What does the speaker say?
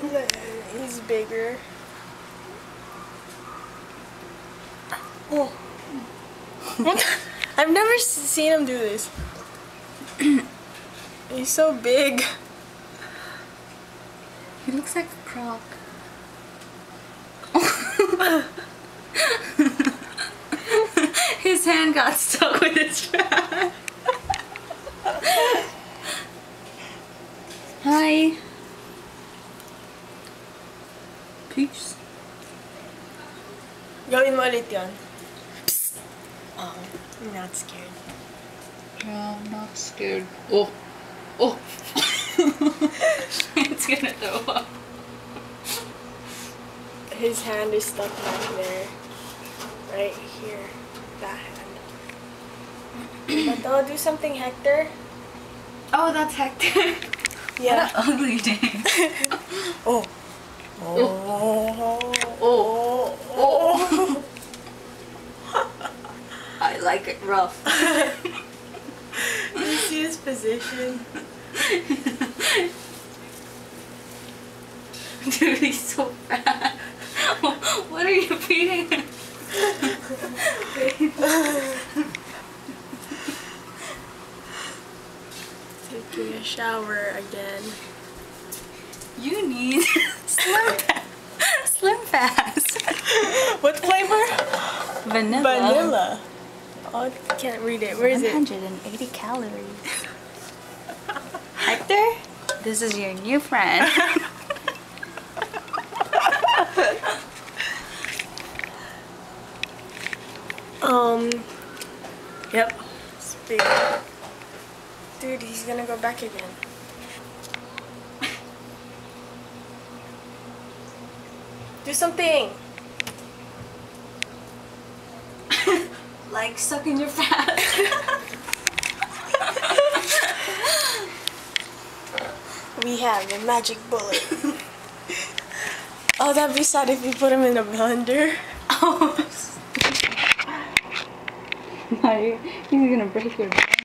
He's bigger. Oh. I've never seen him do this. He's so big. He looks like a croc. His hand got stuck with his trap. Hi. Peace. Gawin mo ulit yun. Psst. Oh, I'm not scared. Yeah, I'm not scared. Oh. Oh. It's gonna throw up. His hand is stuck back there. Right here. That hand. But I'll do something, Hector. Oh, that's Hector. Yeah. What an ugly name. Oh. Oh. Oh. Oh. I like it rough. You see his position? Dude, he's so fat. What are you feeding him? Taking a shower again. You need Slim Fast. What flavor? Vanilla. Vanilla. Oh, I can't read it. Where is it? 180 calories. Hector, this is your new friend. Yep. It's big. Dude, he's gonna go back again. Do something. Like sucking your fat. We have the magic bullet. Oh, that'd be sad if you put him in a blender. Oh. He's gonna break your back.